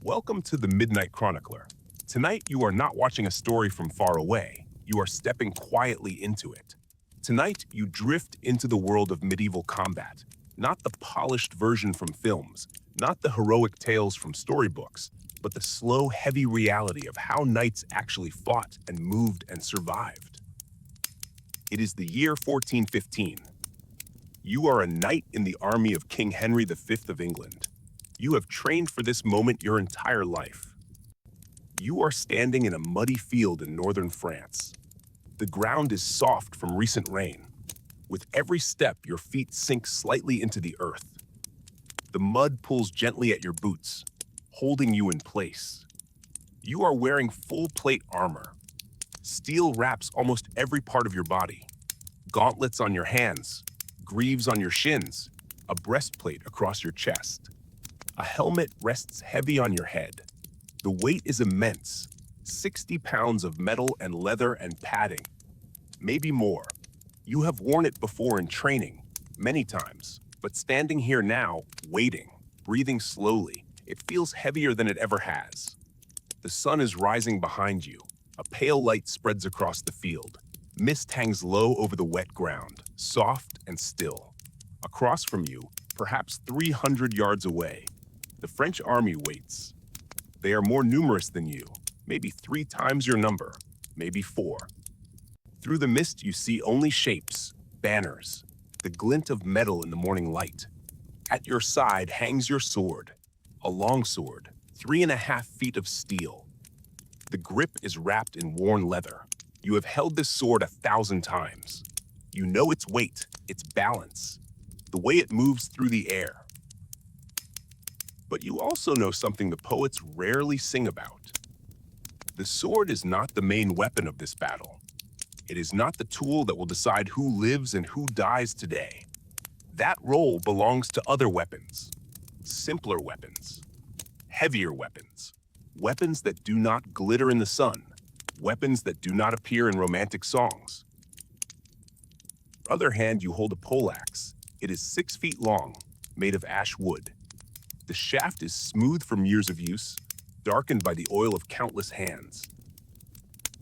Welcome to the Midnight Chronicler. Tonight, you are not watching a story from far away. You are stepping quietly into it. Tonight, you drift into the world of medieval combat, not the polished version from films, not the heroic tales from storybooks, but the slow, heavy reality of how knights actually fought and moved and survived. It is the year 1415. You are a knight in the army of King Henry V of England. You have trained for this moment your entire life. You are standing in a muddy field in northern France. The ground is soft from recent rain. With every step, your feet sink slightly into the earth. The mud pulls gently at your boots, holding you in place. You are wearing full-plate armor. Steel wraps almost every part of your body. Gauntlets on your hands, greaves on your shins, a breastplate across your chest. A helmet rests heavy on your head. The weight is immense, 60 pounds of metal and leather and padding, maybe more. You have worn it before in training, many times, but standing here now, waiting, breathing slowly, it feels heavier than it ever has. The sun is rising behind you. A pale light spreads across the field. Mist hangs low over the wet ground, soft and still. Across from you, perhaps 300 yards away, the French army waits. They are more numerous than you, maybe 3 times your number, maybe 4. Through the mist you see only shapes, banners, the glint of metal in the morning light. At your side hangs your sword, a long sword, 3.5 feet of steel. The grip is wrapped in worn leather. You have held this sword 1,000 times. You know its weight, its balance, the way it moves through the air. But you also know something the poets rarely sing about. The sword is not the main weapon of this battle. It is not the tool that will decide who lives and who dies today. That role belongs to other weapons, simpler weapons, heavier weapons, weapons that do not glitter in the sun, weapons that do not appear in romantic songs. On the other hand, you hold a poleaxe. It is 6 feet long, made of ash wood. The shaft is smooth from years of use, darkened by the oil of countless hands.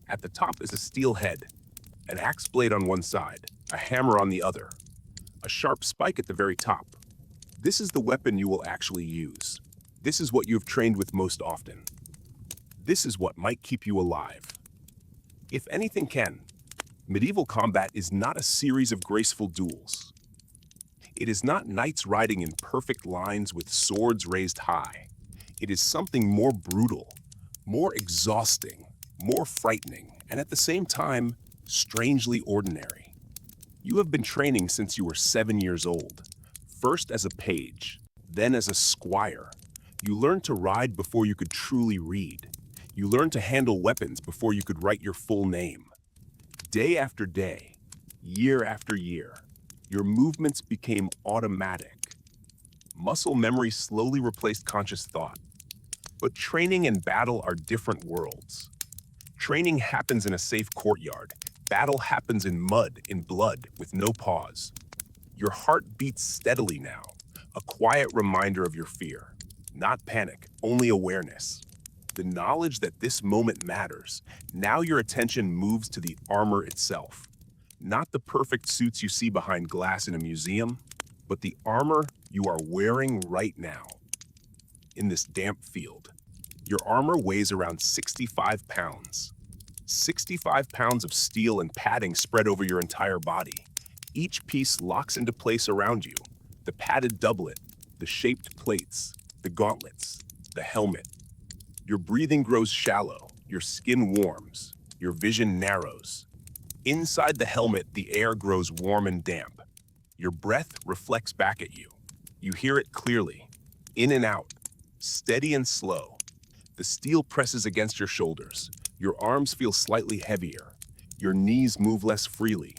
At the top is a steel head, an axe blade on one side, a hammer on the other, a sharp spike at the very top. This is the weapon you will actually use. This is what you have trained with most often. This is what might keep you alive. If anything can, medieval combat is not a series of graceful duels. It is not knights riding in perfect lines with swords raised high. It is something more brutal, more exhausting, more frightening, and at the same time, strangely ordinary. You have been training since you were 7 years old, first as a page, then as a squire. You learned to ride before you could truly read. You learned to handle weapons before you could write your full name. Day after day, year after year, your movements became automatic. Muscle memory slowly replaced conscious thought. But training and battle are different worlds. Training happens in a safe courtyard. Battle happens in mud, in blood, with no pause. Your heart beats steadily now, a quiet reminder of your fear. Not panic, only awareness. The knowledge that this moment matters. Now your attention moves to the armor itself. Not the perfect suits you see behind glass in a museum, but the armor you are wearing right now. In this damp field, your armor weighs around 65 pounds. 65 pounds of steel and padding spread over your entire body. Each piece locks into place around you. The padded doublet, the shaped plates, the gauntlets, the helmet. Your breathing grows shallow, your skin warms, your vision narrows. Inside the helmet, the air grows warm and damp. Your breath reflects back at you. You hear it clearly, in and out, steady and slow. The steel presses against your shoulders. Your arms feel slightly heavier. Your knees move less freely.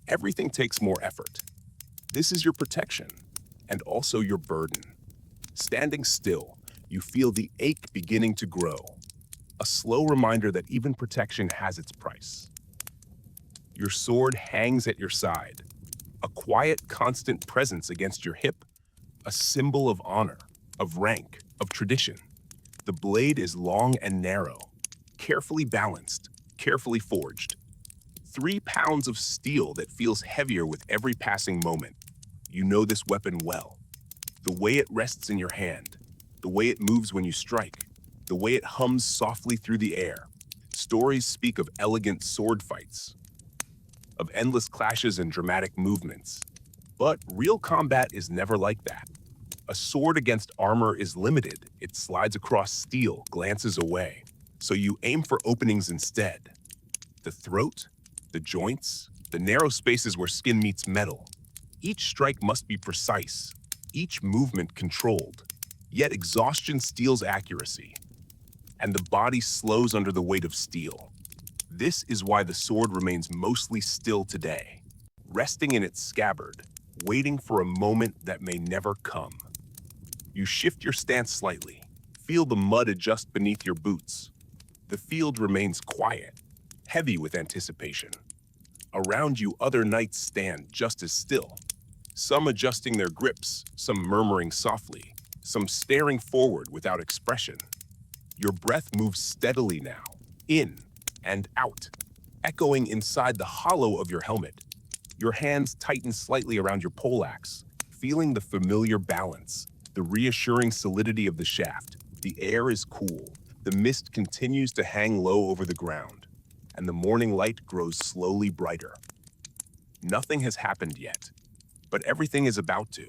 Everything takes more effort. This is your protection, and also your burden. Standing still, you feel the ache beginning to grow. A slow reminder that even protection has its price. Your sword hangs at your side, a quiet, constant presence against your hip, a symbol of honor, of rank, of tradition. The blade is long and narrow, carefully balanced, carefully forged. 3 pounds of steel that feels heavier with every passing moment. You know this weapon well. The way it rests in your hand, the way it moves when you strike, the way it hums softly through the air. Stories speak of elegant sword fights, of endless clashes and dramatic movements. But real combat is never like that. A sword against armor is limited. It slides across steel, glances away. So you aim for openings instead. The throat, the joints, the narrow spaces where skin meets metal. Each strike must be precise, each movement controlled. Yet exhaustion steals accuracy, and the body slows under the weight of steel. This is why the sword remains mostly still today, resting in its scabbard, waiting for a moment that may never come. You shift your stance slightly, feel the mud adjust beneath your boots. The field remains quiet, heavy with anticipation. Around you, other knights stand just as still, some adjusting their grips, some murmuring softly, some staring forward without expression. Your breath moves steadily now, in and out, echoing inside the hollow of your helmet. Your hands tighten slightly around your poleaxe, feeling the familiar balance, the reassuring solidity of the shaft. The air is cool, the mist continues to hang low over the ground, and the morning light grows slowly brighter. Nothing has happened yet, but everything is about to.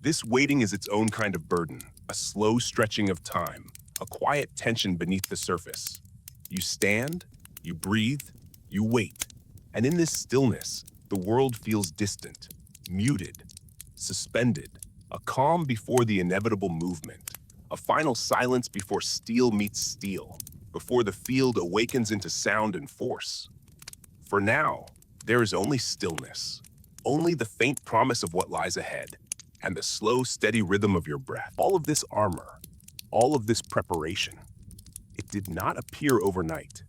This waiting is its own kind of burden, a slow stretching of time, a quiet tension beneath the surface. You stand, you breathe, you wait, and in this stillness, the world feels distant, muted, suspended, a calm before the inevitable movement, a final silence before steel meets steel, before the field awakens into sound and force. For now, there is only stillness, only the faint promise of what lies ahead, and the slow, steady rhythm of your breath. All of this armor, all of this preparation, it did not appear overnight.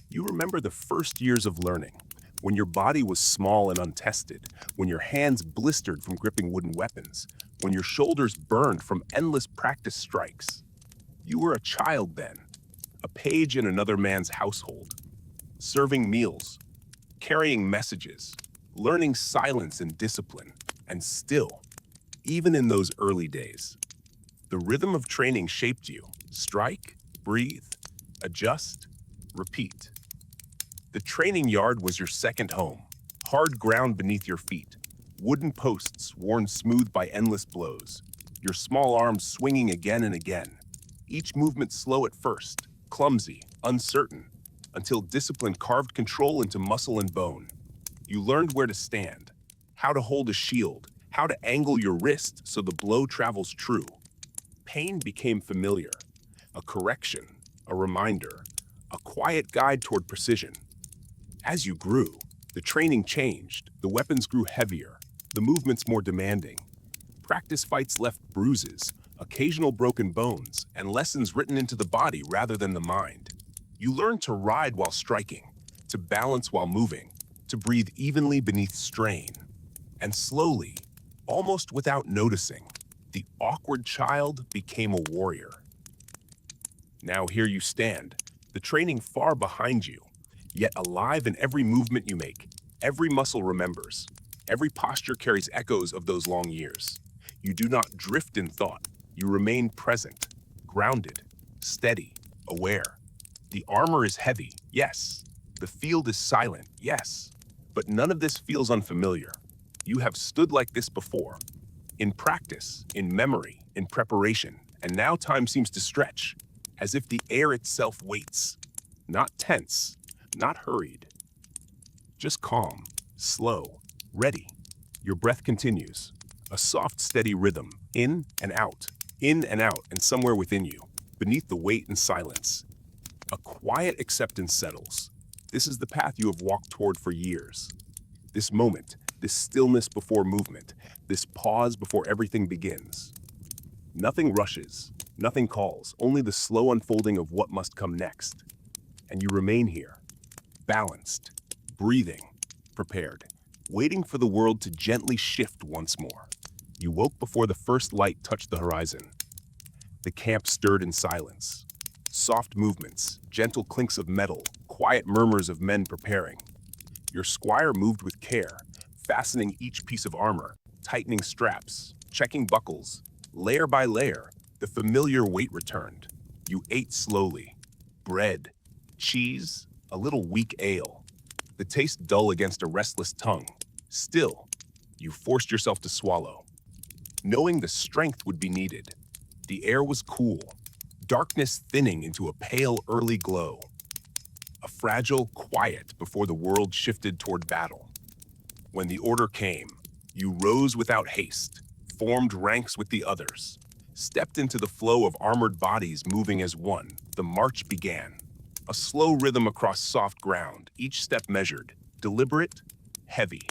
You remember the first years of learning, when your body was small and untested, when your hands blistered from gripping wooden weapons, when your shoulders burned from endless practice strikes. You were a child then, a page in another man's household, serving meals, carrying messages, learning silence and discipline, and still, even in those early days, the rhythm of training shaped you. Strike, breathe, adjust, repeat. The training yard was your second home, hard ground beneath your feet, wooden posts worn smooth by endless blows, your small arms swinging again and again, each movement slow at first, clumsy, uncertain, until discipline carved control into muscle and bone. You learned where to stand, how to hold a shield, how to angle your wrist so the blow travels true. Pain became familiar, a correction, a reminder, a quiet guide toward precision. As you grew, the training changed, the weapons grew heavier, the movements more demanding. Practice fights left bruises, occasional broken bones, and lessons written into the body rather than the mind. You learned to ride while striking, to balance while moving, to breathe evenly beneath strain. And slowly, almost without noticing, the awkward child became a warrior. Now here you stand, the training far behind you, yet alive in every movement you make. Every muscle remembers. Every posture carries echoes of those long years. You do not drift in thought. You remain present, grounded, steady, aware. The armor is heavy, yes. The field is silent, yes. But none of this feels unfamiliar. You have stood like this before. In practice, in memory, in preparation, and now time seems to stretch, as if the air itself waits. Not tense, not hurried. Just calm, slow, ready. Your breath continues. A soft, steady rhythm, in and out, and somewhere within you, beneath the weight and silence. A quiet acceptance settles. This is the path you have walked toward for years. This moment, this stillness before movement, this pause before everything begins. Nothing rushes, nothing calls, only the slow unfolding of what must come next. And you remain here, balanced, breathing, prepared, waiting for the world to gently shift once more. You woke before the first light touched the horizon. The camp stirred in silence. Soft movements, gentle clinks of metal, quiet murmurs of men preparing. Your squire moved with care, fastening each piece of armor, tightening straps, checking buckles. Layer by layer, the familiar weight returned. You ate slowly. Bread, cheese, a little weak ale. The taste dull against a restless tongue. Still, you forced yourself to swallow, knowing the strength would be needed. The air was cool, darkness thinning into a pale early glow. A fragile quiet before the world shifted toward battle. When the order came, you rose without haste, formed ranks with the others, stepped into the flow of armored bodies moving as one. The march began. A slow rhythm across soft ground, each step measured, deliberate, heavy.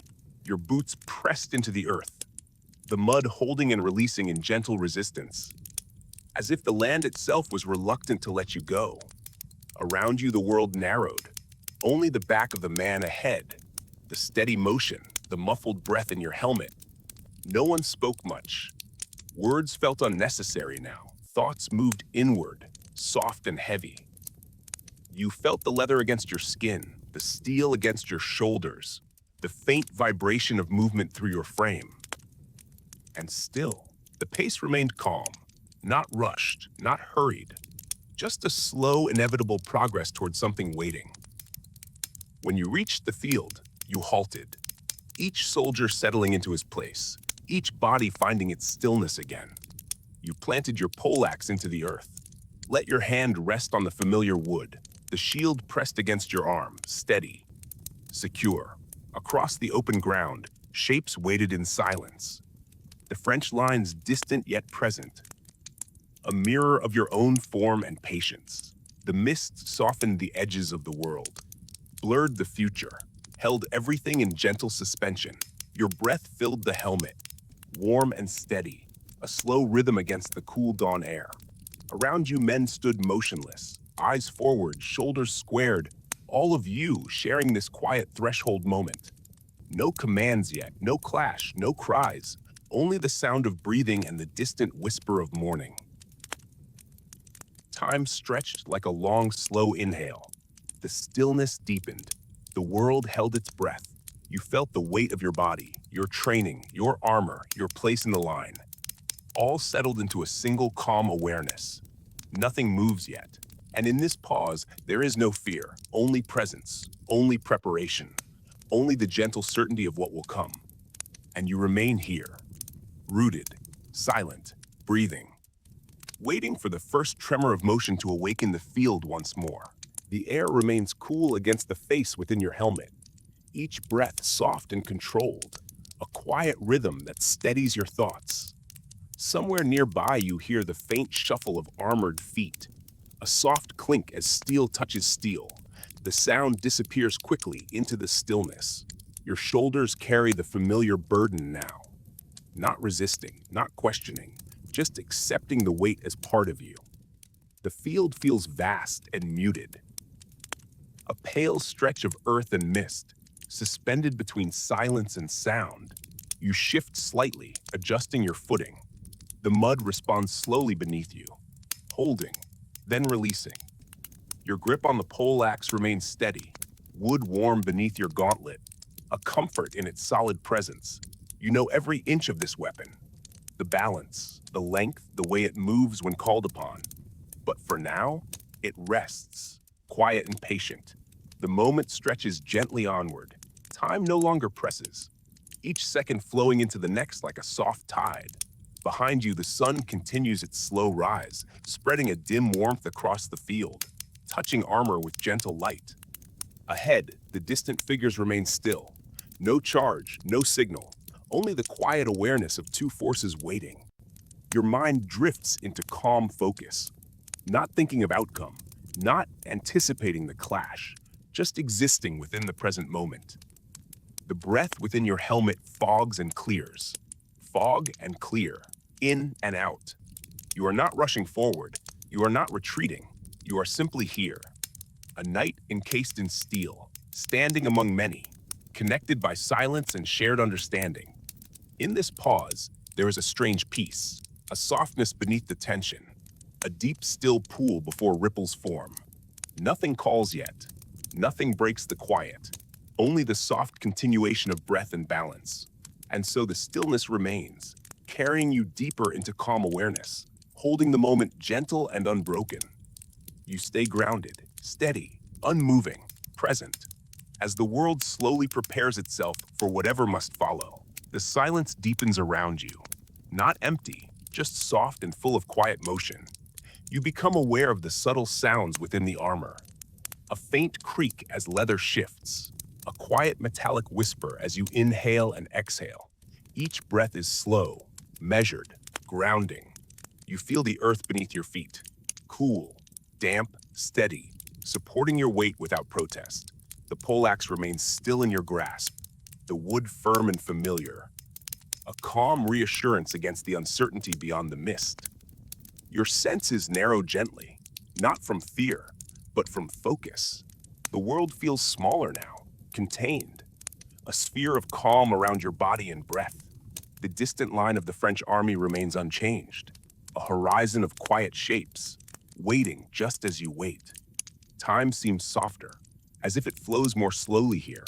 Your boots pressed into the earth, the mud holding and releasing in gentle resistance, as if the land itself was reluctant to let you go. Around you, the world narrowed. Only the back of the man ahead, the steady motion, the muffled breath in your helmet. No one spoke much. Words felt unnecessary now. Thoughts moved inward, soft and heavy. You felt the leather against your skin, the steel against your shoulders, the faint vibration of movement through your frame. And still, the pace remained calm, not rushed, not hurried, just a slow, inevitable progress toward something waiting. When you reached the field, you halted, each soldier settling into his place, each body finding its stillness again. You planted your poleaxe into the earth, let your hand rest on the familiar wood, the shield pressed against your arm, steady, secure. Across the open ground, shapes waited in silence. The French lines distant yet present, a mirror of your own form and patience. The mist softened the edges of the world, blurred the future, held everything in gentle suspension. Your breath filled the helmet, warm and steady, a slow rhythm against the cool dawn air. Around you, men stood motionless, eyes forward, shoulders squared, all of you sharing this quiet threshold moment. No commands yet, no clash, no cries, only the sound of breathing and the distant whisper of mourning. Time stretched like a long, slow inhale. The stillness deepened. The world held its breath. You felt the weight of your body, your training, your armor, your place in the line. All settled into a single calm awareness. Nothing moves yet. And in this pause, there is no fear, only presence, only preparation, only the gentle certainty of what will come. And you remain here, rooted, silent, breathing, waiting for the first tremor of motion to awaken the field once more. The air remains cool against the face within your helmet, each breath soft and controlled, a quiet rhythm that steadies your thoughts. Somewhere nearby, you hear the faint shuffle of armored feet, a soft clink as steel touches steel. The sound disappears quickly into the stillness. Your shoulders carry the familiar burden now. Not resisting, not questioning, just accepting the weight as part of you. The field feels vast and muted. A pale stretch of earth and mist, suspended between silence and sound. You shift slightly, adjusting your footing. The mud responds slowly beneath you, holding, then releasing. Your grip on the poleaxe remains steady, wood warm beneath your gauntlet, a comfort in its solid presence. You know every inch of this weapon, the balance, the length, the way it moves when called upon. But for now, it rests, quiet and patient. The moment stretches gently onward. Time no longer presses, each second flowing into the next like a soft tide. Behind you, the sun continues its slow rise, spreading a dim warmth across the field, touching armor with gentle light. Ahead, the distant figures remain still. No charge, no signal, only the quiet awareness of two forces waiting. Your mind drifts into calm focus, not thinking of outcome, not anticipating the clash, just existing within the present moment. The breath within your helmet fogs and clears. Fog and clear, in and out. You are not rushing forward. You are not retreating. You are simply here. A knight encased in steel, standing among many, connected by silence and shared understanding. In this pause, there is a strange peace, a softness beneath the tension. A deep, still pool before ripples form. Nothing calls yet. Nothing breaks the quiet. Only the soft continuation of breath and balance. And so the stillness remains, carrying you deeper into calm awareness, holding the moment gentle and unbroken. You stay grounded, steady, unmoving, present. As the world slowly prepares itself for whatever must follow, the silence deepens around you. Not empty, just soft and full of quiet motion. You become aware of the subtle sounds within the armor. A faint creak as leather shifts. A quiet metallic whisper as you inhale and exhale. Each breath is slow, measured, grounding. You feel the earth beneath your feet. Cool, damp, steady, supporting your weight without protest. The poleaxe remains still in your grasp, the wood firm and familiar. A calm reassurance against the uncertainty beyond the mist. Your senses narrow gently, not from fear, but from focus. The world feels smaller now, contained. A sphere of calm around your body and breath. The distant line of the French army remains unchanged. A horizon of quiet shapes, waiting just as you wait. Time seems softer, as if it flows more slowly here,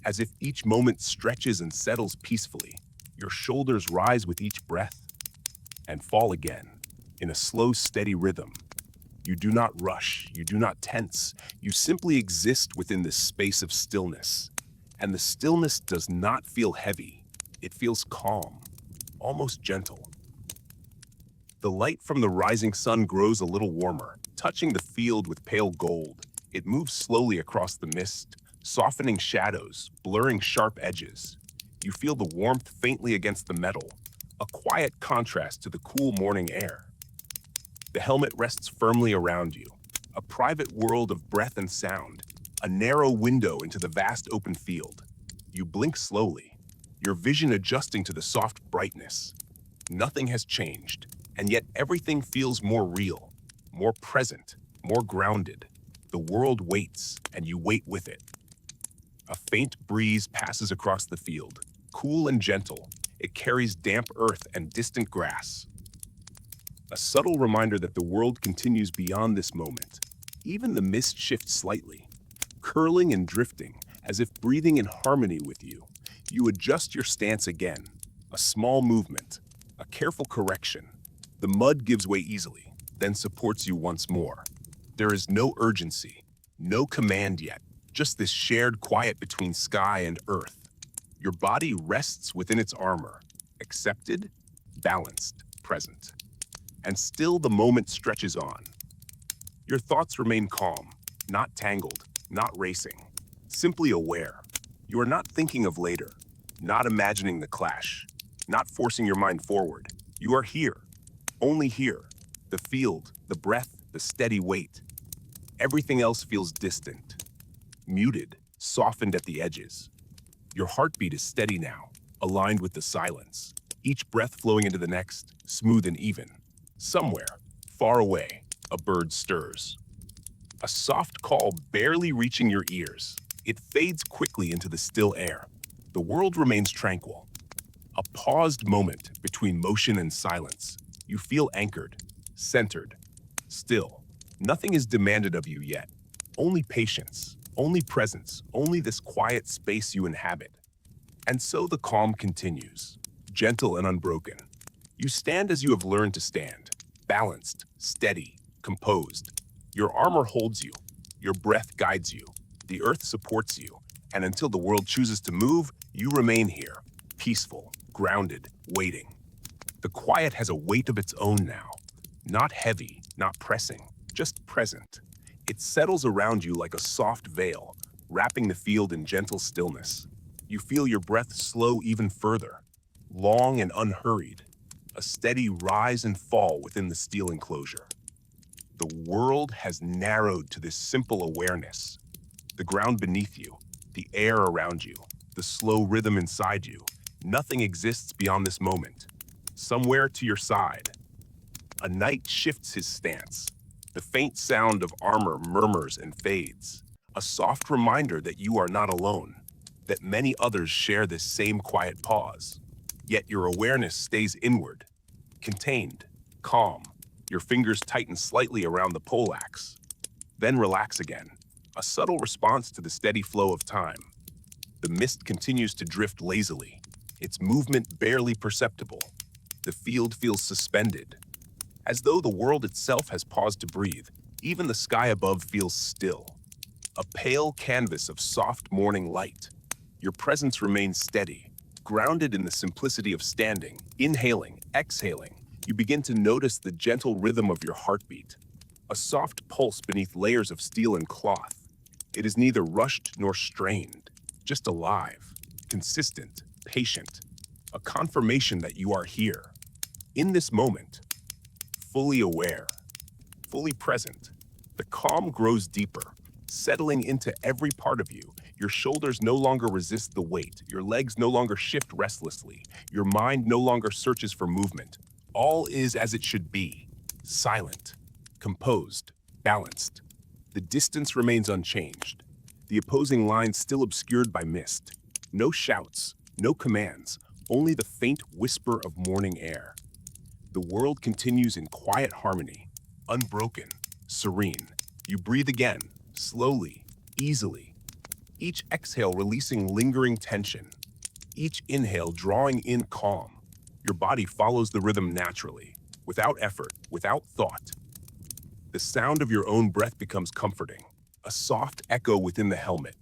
as if each moment stretches and settles peacefully. Your shoulders rise with each breath and fall again in a slow, steady rhythm. You do not rush, you do not tense, you simply exist within this space of stillness. And the stillness does not feel heavy, it feels calm, almost gentle. The light from the rising sun grows a little warmer, touching the field with pale gold. It moves slowly across the mist, softening shadows, blurring sharp edges. You feel the warmth faintly against the metal, a quiet contrast to the cool morning air. The helmet rests firmly around you, a private world of breath and sound, a narrow window into the vast open field. You blink slowly, your vision adjusting to the soft brightness. Nothing has changed, and yet everything feels more real, more present, more grounded. The world waits, and you wait with it. A faint breeze passes across the field, cool and gentle. It carries damp earth and distant grass. A subtle reminder that the world continues beyond this moment. Even the mist shifts slightly, curling and drifting, as if breathing in harmony with you. You adjust your stance again. A small movement, a careful correction. The mud gives way easily, then supports you once more. There is no urgency, no command yet, just this shared quiet between sky and earth. Your body rests within its armor, accepted, balanced, present. And still the moment stretches on. Your thoughts remain calm, not tangled, not racing, simply aware. You are not thinking of later, not imagining the clash, not forcing your mind forward. You are here, only here. The field, the breath, the steady weight. Everything else feels distant, muted, softened at the edges. Your heartbeat is steady now, aligned with the silence. Each breath flowing into the next, smooth and even. Somewhere, far away, a bird stirs. A soft call barely reaching your ears. It fades quickly into the still air. The world remains tranquil. A paused moment between motion and silence. You feel anchored, centered, still. Nothing is demanded of you yet. Only patience, only presence, only this quiet space you inhabit. And so the calm continues, gentle and unbroken. You stand as you have learned to stand, balanced, steady, composed. Your armor holds you, your breath guides you, the earth supports you, and until the world chooses to move, you remain here, peaceful, grounded, waiting. The quiet has a weight of its own now, not heavy, not pressing, just present. It settles around you like a soft veil, wrapping the field in gentle stillness. You feel your breath slow even further, long and unhurried, a steady rise and fall within the steel enclosure. The world has narrowed to this simple awareness. The ground beneath you, the air around you, the slow rhythm inside you. Nothing exists beyond this moment. Somewhere to your side, a knight shifts his stance. The faint sound of armor murmurs and fades, a soft reminder that you are not alone, that many others share this same quiet pause. Yet your awareness stays inward, contained, calm, Your fingers tighten slightly around the poleaxe, then relax again, a subtle response to the steady flow of time. The mist continues to drift lazily, its movement barely perceptible. The field feels suspended, as though the world itself has paused to breathe. Even the sky above feels still, a pale canvas of soft morning light. Your presence remains steady, grounded in the simplicity of standing, inhaling, exhaling. You begin to notice the gentle rhythm of your heartbeat, a soft pulse beneath layers of steel and cloth. It is neither rushed nor strained, just alive, consistent, patient, a confirmation that you are here, in this moment, fully aware, fully present. The calm grows deeper, settling into every part of you. Your shoulders no longer resist the weight, your legs no longer shift restlessly, your mind no longer searches for movement. All is as it should be, silent, composed, balanced. The distance remains unchanged, the opposing lines still obscured by mist. No shouts, no commands, only the faint whisper of morning air. The world continues in quiet harmony, unbroken, serene. You breathe again, slowly, easily, each exhale releasing lingering tension, each inhale drawing in calm. Your body follows the rhythm naturally, without effort, without thought. The sound of your own breath becomes comforting, a soft echo within the helmet,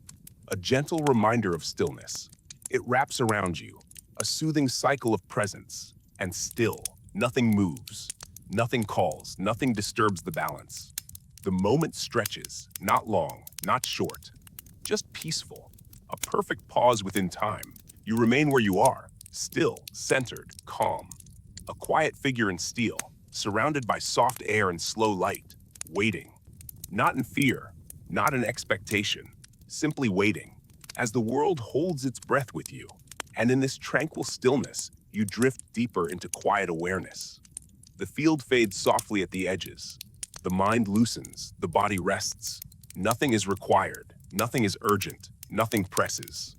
a gentle reminder of stillness. It wraps around you, a soothing cycle of presence, and still, nothing moves, nothing calls, nothing disturbs the balance. The moment stretches, not long, not short, just peaceful, a perfect pause within time. You remain where you are, still, centered, calm. A quiet figure in steel, surrounded by soft air and slow light, waiting. Not in fear, not in expectation, simply waiting, as the world holds its breath with you. And in this tranquil stillness, you drift deeper into quiet awareness. The field fades softly at the edges. The mind loosens, the body rests. Nothing is required, nothing is urgent, nothing presses.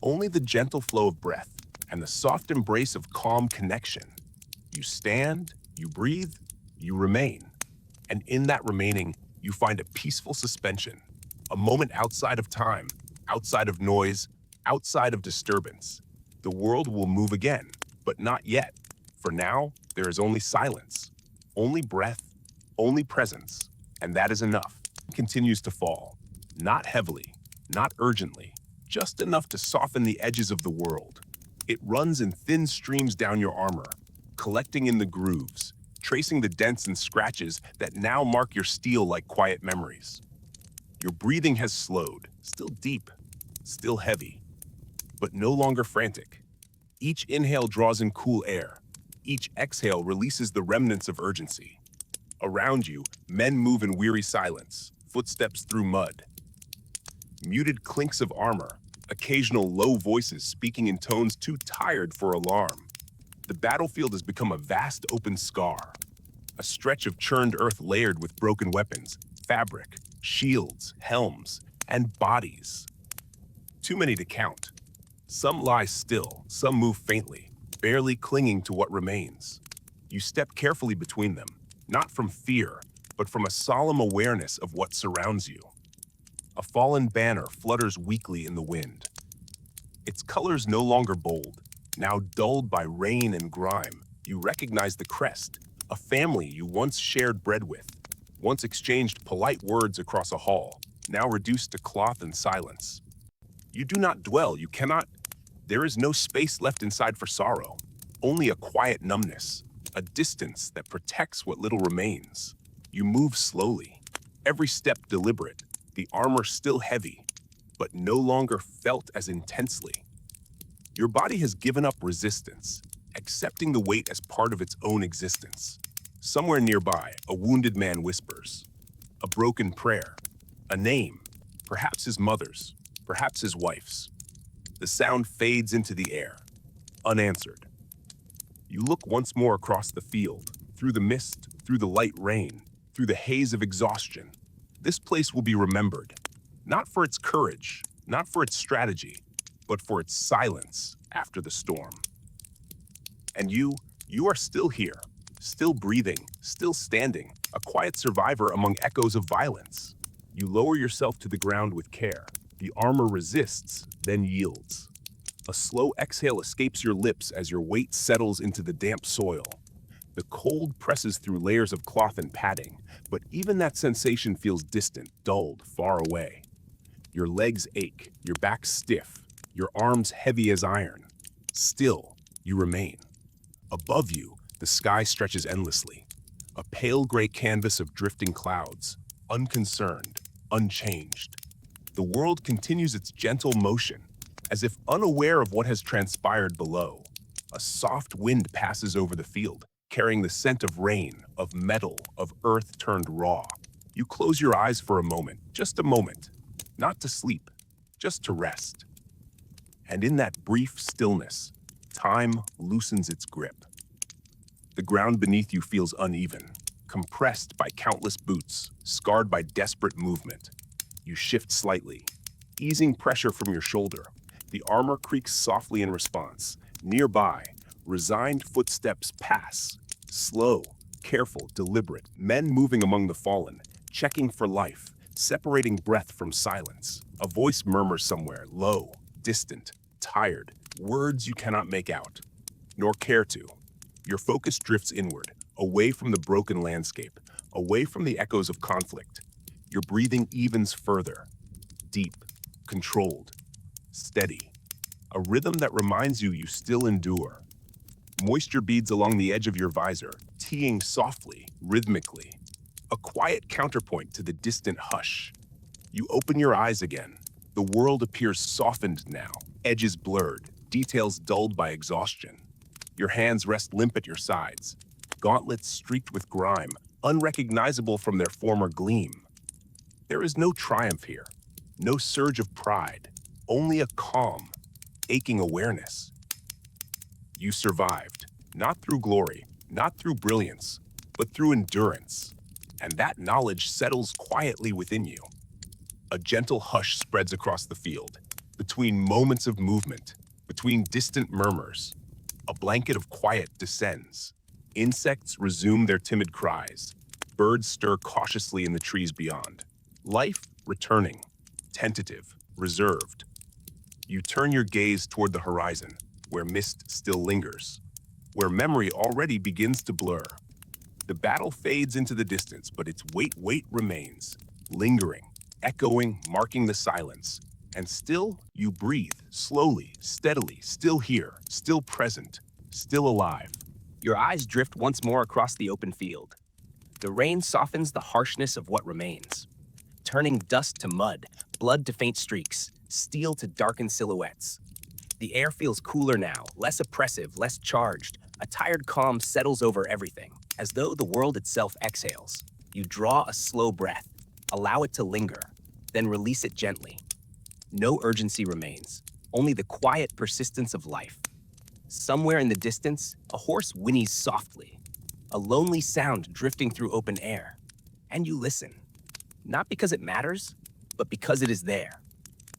Only the gentle flow of breath and the soft embrace of calm connection. You stand, you breathe, you remain. And in that remaining, you find a peaceful suspension, a moment outside of time, outside of noise, outside of disturbance. The world will move again, but not yet. For now, there is only silence, only breath, only presence, and that is enough. It continues to fall, not heavily, not urgently, just enough to soften the edges of the world. It runs in thin streams down your armor, collecting in the grooves, tracing the dents and scratches that now mark your steel like quiet memories. Your breathing has slowed, still deep, still heavy, but no longer frantic. Each inhale draws in cool air. Each exhale releases the remnants of urgency. Around you, men move in weary silence, footsteps through mud. Muted clinks of armor, occasional low voices speaking in tones too tired for alarm. The battlefield has become a vast open scar, a stretch of churned earth layered with broken weapons, fabric, shields, helms, and bodies. Too many to count. Some lie still, some move faintly, barely clinging to what remains. You step carefully between them, not from fear, but from a solemn awareness of what surrounds you. A fallen banner flutters weakly in the wind. Its colors no longer bold, now dulled by rain and grime. You recognize the crest, a family you once shared bread with, once exchanged polite words across a hall, now reduced to cloth and silence. You do not dwell, you cannot. There is no space left inside for sorrow, only a quiet numbness, a distance that protects what little remains. You move slowly, every step deliberate, the armor still heavy, but no longer felt as intensely. Your body has given up resistance, accepting the weight as part of its own existence. Somewhere nearby, a wounded man whispers, a broken prayer, a name, perhaps his mother's, perhaps his wife's. The sound fades into the air, unanswered. You look once more across the field, through the mist, through the light rain, through the haze of exhaustion. This place will be remembered, not for its courage, not for its strategy, but for its silence after the storm. And you are still here, Still breathing, still standing, a quiet survivor among echoes of violence. You lower yourself to the ground with care. The armor resists, then yields. A slow exhale escapes your lips as your weight settles into the damp soil. The cold presses through layers of cloth and padding, but even that sensation feels distant, dulled, far away. Your legs ache, your back stiff, your arms heavy as iron. Still, you remain. Above you, the sky stretches endlessly, a pale gray canvas of drifting clouds, unconcerned, unchanged. The world continues its gentle motion, as if unaware of what has transpired below. A soft wind passes over the field, carrying the scent of rain, of metal, of earth turned raw. You close your eyes for a moment, just a moment, not to sleep, just to rest. And in that brief stillness, time loosens its grip. The ground beneath you feels uneven, compressed by countless boots, scarred by desperate movement. You shift slightly, easing pressure from your shoulder. The armor creaks softly in response. Nearby, resigned footsteps pass. Slow, careful, deliberate. Men moving among the fallen, checking for life, separating breath from silence. A voice murmurs somewhere, low, distant, tired, words you cannot make out, nor care to. Your focus drifts inward, away from the broken landscape, away from the echoes of conflict. Your breathing evens further, deep, controlled, steady. A rhythm that reminds you still endure. Moisture beads along the edge of your visor, teeing softly, rhythmically. A quiet counterpoint to the distant hush. You open your eyes again. The world appears softened now, edges blurred, details dulled by exhaustion. Your hands rest limp at your sides, gauntlets streaked with grime, unrecognizable from their former gleam. There is no triumph here, no surge of pride, only a calm, aching awareness. You survived, not through glory, not through brilliance, but through endurance. And that knowledge settles quietly within you. A gentle hush spreads across the field, between moments of movement, between distant murmurs. A blanket of quiet descends. Insects resume their timid cries. Birds stir cautiously in the trees beyond. Life returning, tentative, reserved. You turn your gaze toward the horizon, where mist still lingers, where memory already begins to blur. The battle fades into the distance, but its weight remains, lingering, echoing, marking the silence. And still, you breathe, slowly, steadily, still here, still present, still alive. Your eyes drift once more across the open field. The rain softens the harshness of what remains, turning dust to mud, blood to faint streaks, steel to darkened silhouettes. The air feels cooler now, less oppressive, less charged. A tired calm settles over everything, as though the world itself exhales. You draw a slow breath, allow it to linger, then release it gently. No urgency remains, only the quiet persistence of life. Somewhere in the distance, a horse whinnies softly, a lonely sound drifting through open air. And you listen, not because it matters, but because it is there.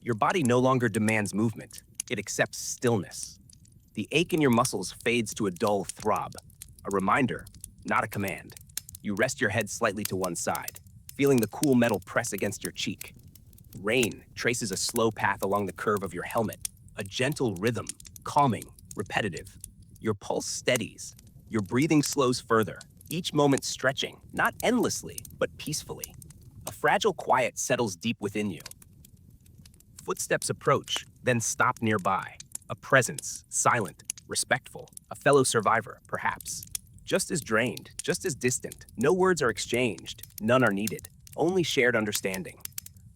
Your body no longer demands movement, it accepts stillness. The ache in your muscles fades to a dull throb, a reminder, not a command. You rest your head slightly to one side, feeling the cool metal press against your cheek. Rain traces a slow path along the curve of your helmet, a gentle rhythm, calming, repetitive. Your pulse steadies, your breathing slows further, each moment stretching, not endlessly, but peacefully. A fragile quiet settles deep within you. Footsteps approach, then stop nearby. A presence, silent, respectful, a fellow survivor, perhaps. Just as drained, just as distant. No words are exchanged, none are needed, only shared understanding.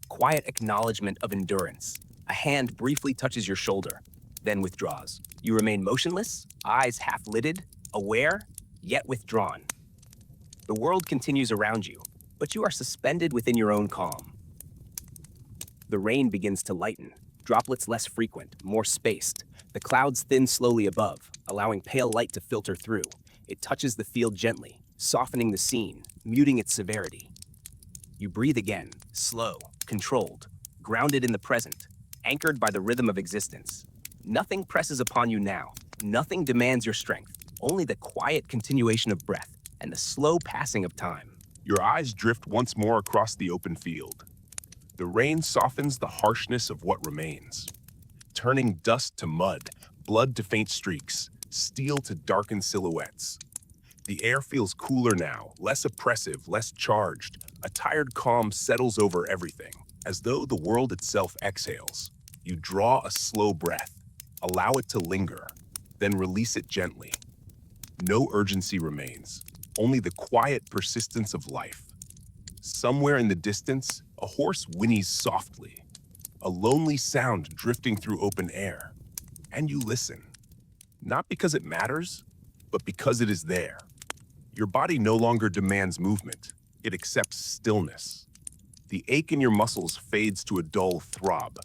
Quiet acknowledgement of endurance. A hand briefly touches your shoulder, then withdraws. You remain motionless, eyes half-lidded, aware, yet withdrawn. The world continues around you, but you are suspended within your own calm. The rain begins to lighten, droplets less frequent, more spaced. The clouds thin slowly above, allowing pale light to filter through. It touches the field gently, softening the scene, muting its severity. You breathe again, slow, controlled, grounded in the present, anchored by the rhythm of existence. Nothing presses upon you now. Nothing demands your strength. Only the quiet continuation of breath, and the slow passing of time. Your eyes drift once more across the open field. The rain softens the harshness of what remains, turning dust to mud, blood to faint streaks, steel to darkened silhouettes. The air feels cooler now, less oppressive, less charged. A tired calm settles over everything, as though the world itself exhales. You draw a slow breath, allow it to linger, then release it gently. No urgency remains, only the quiet persistence of life. Somewhere in the distance, a horse whinnies softly, a lonely sound drifting through open air. And you listen, not because it matters, but because it is there. Your body no longer demands movement, it accepts stillness. The ache in your muscles fades to a dull throb,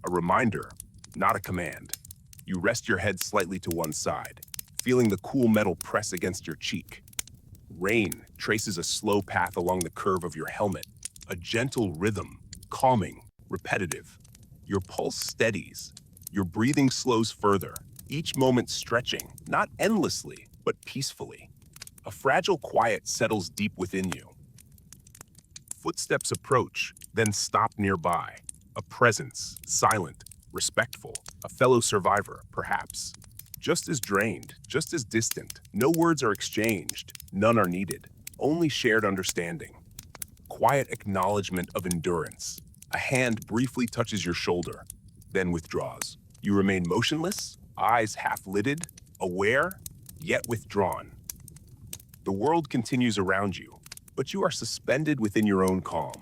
a reminder, not a command. You rest your head slightly to one side, feeling the cool metal press against your cheek. Rain traces a slow path along the curve of your helmet, a gentle rhythm, calming, repetitive. Your pulse steadies, your breathing slows further, each moment stretching, not endlessly, but peacefully. A fragile quiet settles deep within you. Footsteps approach, then stop nearby. A presence, silent, respectful, a fellow survivor, perhaps. Just as drained, just as distant. No words are exchanged, none are needed. Only shared understanding. Quiet acknowledgement of endurance. A hand briefly touches your shoulder, then withdraws. You remain motionless, eyes half-lidded, aware, yet withdrawn. The world continues around you, but you are suspended within your own calm.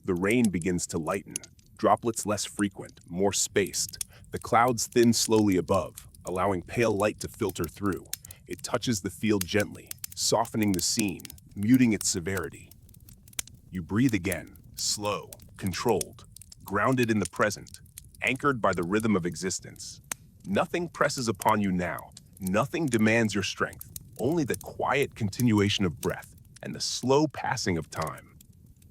The rain begins to lighten, droplets less frequent, more spaced. The clouds thin slowly above, allowing pale light to filter through. It touches the field gently, softening the scene, muting its severity. You breathe again, slow, controlled, grounded in the present, anchored by the rhythm of existence. Nothing presses upon you now. Nothing demands your strength. Only the quiet continuation of breath and the slow passing of time.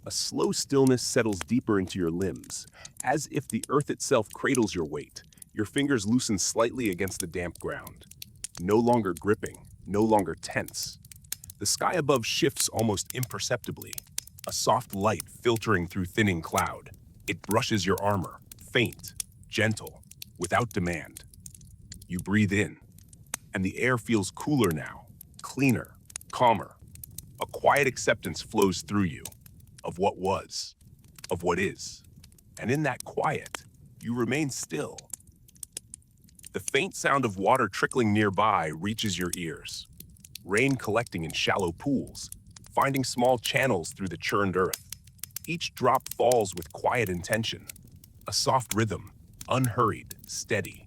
A slow stillness settles deeper into your limbs, as if the earth itself cradles your weight. Your fingers loosen slightly against the damp ground. No longer gripping, no longer tense. The sky above shifts almost imperceptibly, a soft light filtering through thinning cloud. It brushes your armor, faint, gentle, without demand. You breathe in, and the air feels cooler now, cleaner, calmer. A quiet acceptance flows through you, of what was, of what is. And in that quiet, you remain still. The faint sound of water trickling nearby reaches your ears. Rain collecting in shallow pools, finding small channels through the churned earth. Each drop falls with quiet intention, a soft rhythm, unhurried, steady.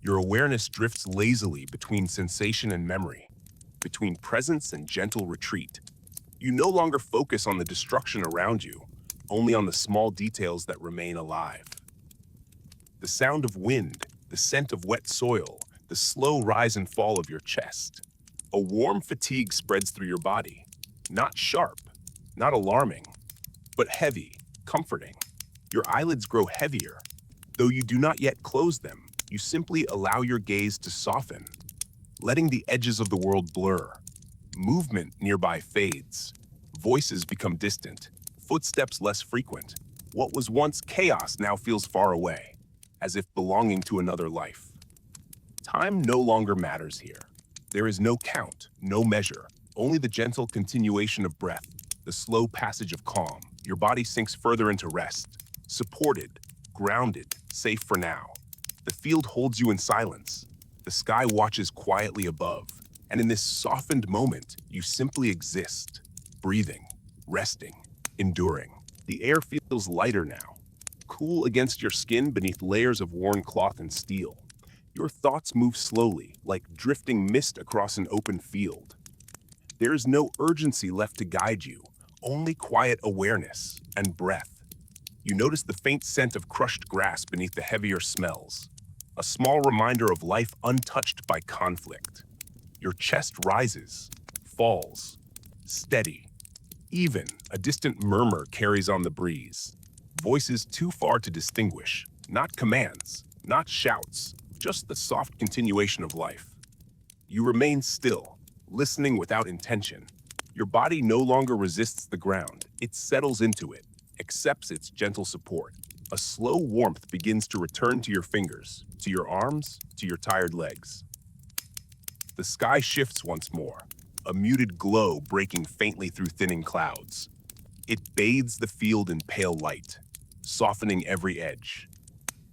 Your awareness drifts lazily between sensation and memory, between presence and gentle retreat. You no longer focus on the destruction around you, only on the small details that remain alive. The sound of wind, the scent of wet soil, the slow rise and fall of your chest. A warm fatigue spreads through your body, not sharp, not alarming, but heavy, comforting. Your eyelids grow heavier. Though you do not yet close them, you simply allow your gaze to soften, letting the edges of the world blur. Movement nearby fades. Voices become distant, footsteps less frequent. What was once chaos now feels far away, as if belonging to another life. Time no longer matters here. There is no count, no measure, only the gentle continuation of breath, the slow passage of calm. Your body sinks further into rest, supported, grounded, safe for now. The field holds you in silence. The sky watches quietly above. And in this softened moment, you simply exist, breathing, resting, enduring. The air feels lighter now, cool against your skin beneath layers of worn cloth and steel. Your thoughts move slowly, like drifting mist across an open field. There is no urgency left to guide you, only quiet awareness and breath. You notice the faint scent of crushed grass beneath the heavier smells, a small reminder of life untouched by conflict. Your chest rises, falls, steady. Even a distant murmur carries on the breeze. Voices too far to distinguish, not commands, not shouts, just the soft continuation of life. You remain still, listening without intention. Your body no longer resists the ground, it settles into it, accepts its gentle support. A slow warmth begins to return to your fingers, to your arms, to your tired legs. The sky shifts once more, a muted glow breaking faintly through thinning clouds. It bathes the field in pale light, softening every edge,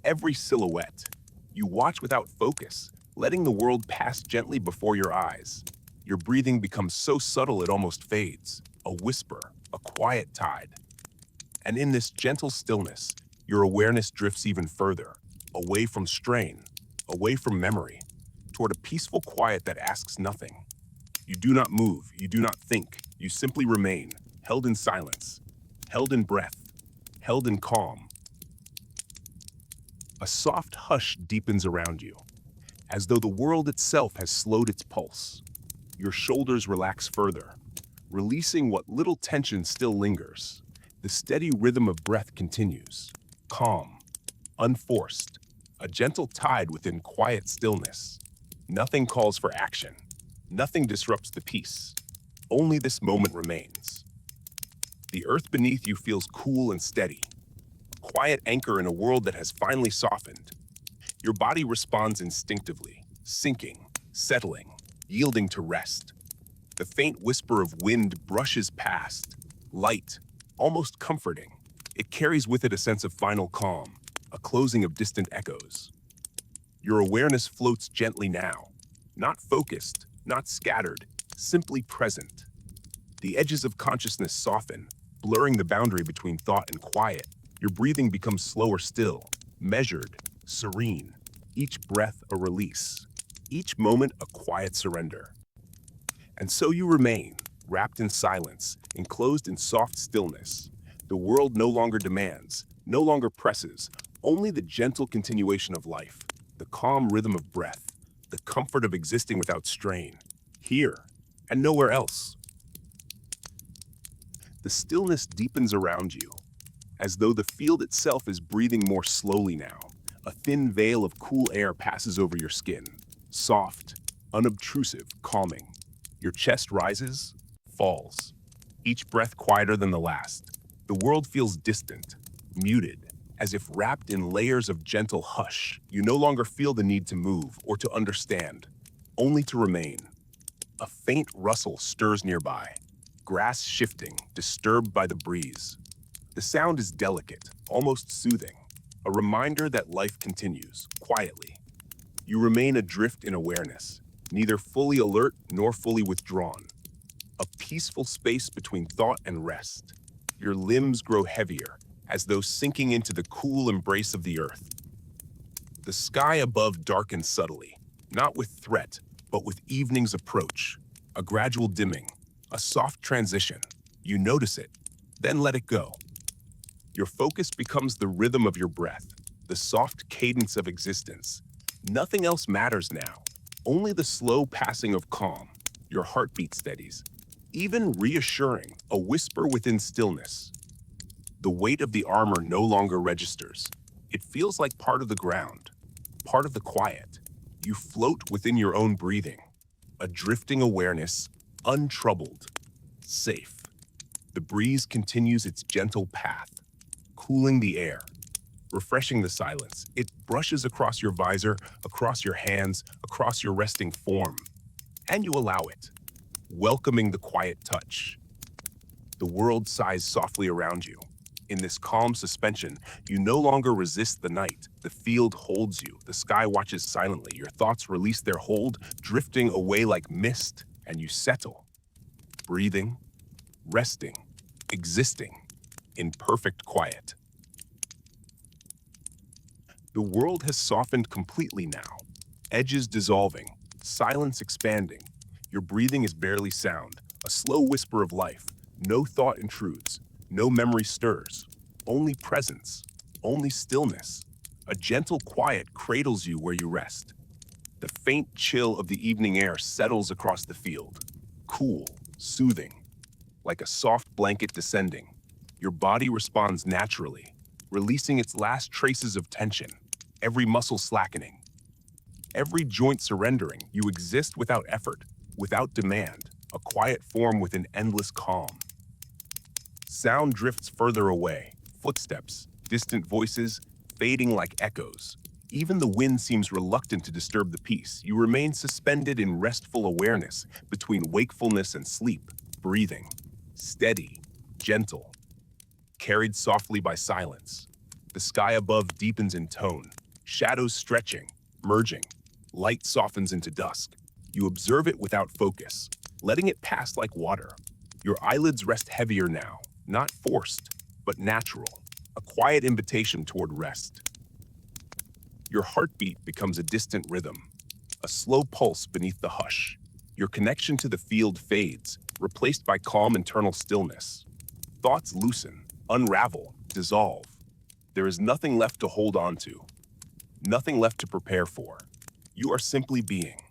every silhouette. You watch without focus, letting the world pass gently before your eyes. Your breathing becomes so subtle it almost fades, a whisper, a quiet tide. And in this gentle stillness, your awareness drifts even further, away from strain, away from memory, toward a peaceful quiet that asks nothing. You do not move, you do not think, you simply remain, held in silence, held in breath, held in calm. A soft hush deepens around you, as though the world itself has slowed its pulse. Your shoulders relax further, releasing what little tension still lingers. The steady rhythm of breath continues, calm, unforced, a gentle tide within quiet stillness. Nothing calls for action. Nothing disrupts the peace. Only this moment remains. The earth beneath you feels cool and steady, a quiet anchor in a world that has finally softened. Your body responds instinctively, sinking, settling, yielding to rest. The faint whisper of wind brushes past, light, almost comforting. It carries with it a sense of final calm, a closing of distant echoes. Your awareness floats gently now, not focused, not scattered, simply present. The edges of consciousness soften, blurring the boundary between thought and quiet. Your breathing becomes slower still, measured, serene. Each breath a release, each moment a quiet surrender. And so you remain, wrapped in silence, enclosed in soft stillness. The world no longer demands, no longer presses, only the gentle continuation of life, the calm rhythm of breath, the comfort of existing without strain, here and nowhere else. The stillness deepens around you, as though the field itself is breathing more slowly now. A thin veil of cool air passes over your skin, soft, unobtrusive, calming. Your chest rises, falls, each breath quieter than the last. The world feels distant, muted, as if wrapped in layers of gentle hush. You no longer feel the need to move or to understand, only to remain. A faint rustle stirs nearby, grass shifting, disturbed by the breeze. The sound is delicate, almost soothing, a reminder that life continues, quietly. You remain adrift in awareness, neither fully alert nor fully withdrawn. A peaceful space between thought and rest. Your limbs grow heavier, as though sinking into the cool embrace of the earth. The sky above darkens subtly, not with threat, but with evening's approach. A gradual dimming, a soft transition. You notice it, then let it go. Your focus becomes the rhythm of your breath, the soft cadence of existence. Nothing else matters now, only the slow passing of calm. Your heartbeat steadies, even reassuring, a whisper within stillness. The weight of the armor no longer registers. It feels like part of the ground, part of the quiet. You float within your own breathing, a drifting awareness, untroubled, safe. The breeze continues its gentle path, cooling the air, refreshing the silence. It brushes across your visor, across your hands, across your resting form. And you allow it, welcoming the quiet touch. The world sighs softly around you. In this calm suspension, you no longer resist the night. The field holds you. The sky watches silently. Your thoughts release their hold, drifting away like mist, and you settle, breathing, resting, existing in perfect quiet. The world has softened completely now, edges dissolving, silence expanding. Your breathing is barely sound, a slow whisper of life. No thought intrudes, no memory stirs, only presence, only stillness. A gentle quiet cradles you where you rest. The faint chill of the evening air settles across the field, cool, soothing, like a soft blanket descending. Your body responds naturally, releasing its last traces of tension, every muscle slackening, every joint surrendering. You exist without effort, without demand, a quiet form with an endless calm. Sound drifts further away, footsteps, distant voices, fading like echoes. Even the wind seems reluctant to disturb the peace. You remain suspended in restful awareness between wakefulness and sleep, breathing, steady, gentle, carried softly by silence. The sky above deepens in tone, shadows stretching, merging. Light softens into dusk. You observe it without focus, letting it pass like water. Your eyelids rest heavier now, not forced, but natural, a quiet invitation toward rest. Your heartbeat becomes a distant rhythm, a slow pulse beneath the hush. Your connection to the field fades, replaced by calm internal stillness. Thoughts loosen, unravel, dissolve. There is nothing left to hold on to, nothing left to prepare for. You are simply being.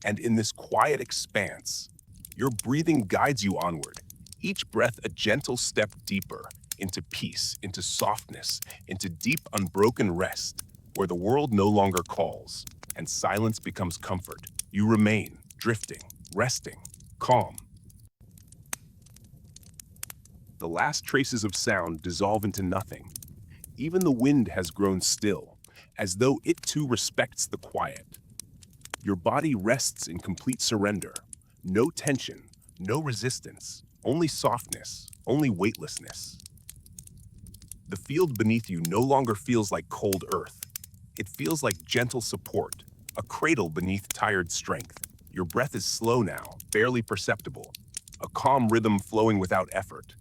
And in this quiet expanse, your breathing guides you onward, each breath a gentle step deeper into peace, into softness, into deep, unbroken rest, where the world no longer calls and silence becomes comfort. You remain, drifting, resting, calm. The last traces of sound dissolve into nothing. Even the wind has grown still, as though it too respects the quiet. Your body rests in complete surrender. No tension, no resistance, only softness, only weightlessness. The field beneath you no longer feels like cold earth. It feels like gentle support, a cradle beneath tired strength. Your breath is slow now, barely perceptible, a calm rhythm flowing without effort.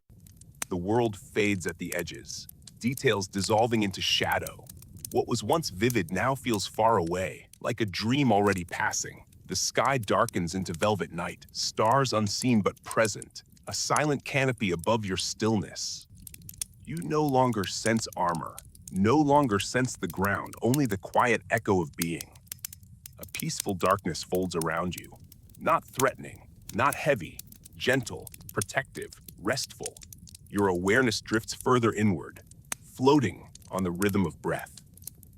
The world fades at the edges, details dissolving into shadow. What was once vivid now feels far away, like a dream already passing. The sky darkens into velvet night, stars unseen but present, a silent canopy above your stillness. You no longer sense armor, no longer sense the ground, only the quiet echo of being. A peaceful darkness folds around you, not threatening, not heavy, gentle, protective, restful. Your awareness drifts further inward, floating on the rhythm of breath.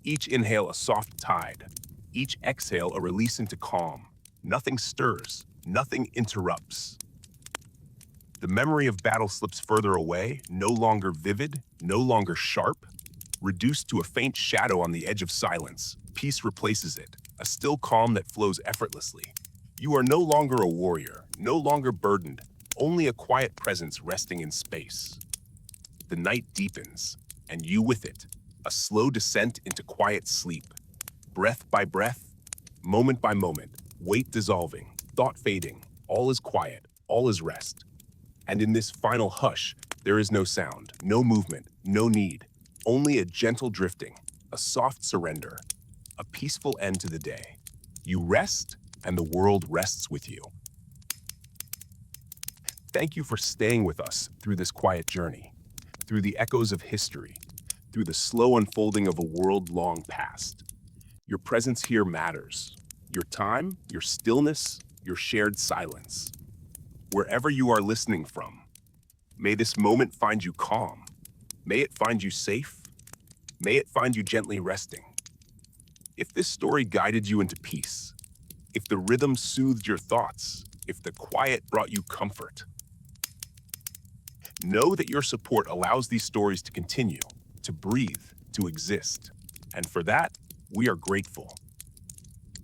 Each inhale a soft tide, each exhale a release into calm. Nothing stirs, nothing interrupts. The memory of battle slips further away, no longer vivid, no longer sharp, reduced to a faint shadow on the edge of silence. Peace replaces it, a still calm that flows effortlessly. You are no longer a warrior, no longer burdened, only a quiet presence resting in space. The night deepens, and you with it, a slow descent into quiet sleep. Breath by breath, moment by moment, weight dissolving, thought fading, all is quiet, all is rest. And in this final hush, there is no sound, no movement, no need, only a gentle drifting, a soft surrender, a peaceful end to the day. You rest, and the world rests with you. Thank you for staying with us through this quiet journey, through the echoes of history, through the slow unfolding of a world long past. Your presence here matters. Your time, your stillness, your shared silence. Wherever you are listening from, may this moment find you calm. May it find you safe. May it find you gently resting. If this story guided you into peace, if the rhythm soothed your thoughts, if the quiet brought you comfort, know that your support allows these stories to continue, to breathe, to exist. And for that, we are grateful.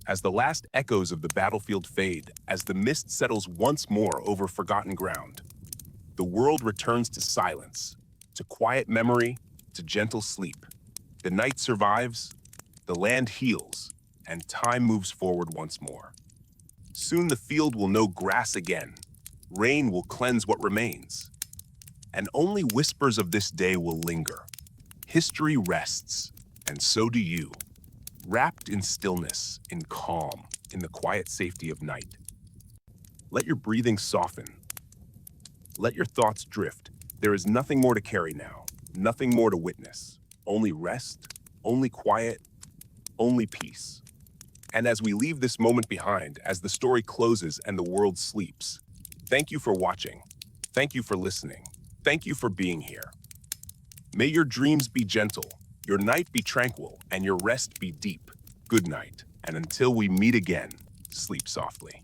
As the last echoes of the battlefield fade, as the mist settles once more over forgotten ground, the world returns to silence, to quiet memory, to gentle sleep. The night survives, the land heals, and time moves forward once more. Soon the field will know grass again, rain will cleanse what remains, and only whispers of this day will linger. History rests, and so do you, wrapped in stillness, in calm, in the quiet safety of night. Let your breathing soften. Let your thoughts drift. There is nothing more to carry now, nothing more to witness. Only rest, only quiet, only peace. And as we leave this moment behind, as the story closes and the world sleeps, thank you for watching. Thank you for listening. Thank you for being here. May your dreams be gentle, your night be tranquil, and your rest be deep. Good night, and until we meet again, sleep softly.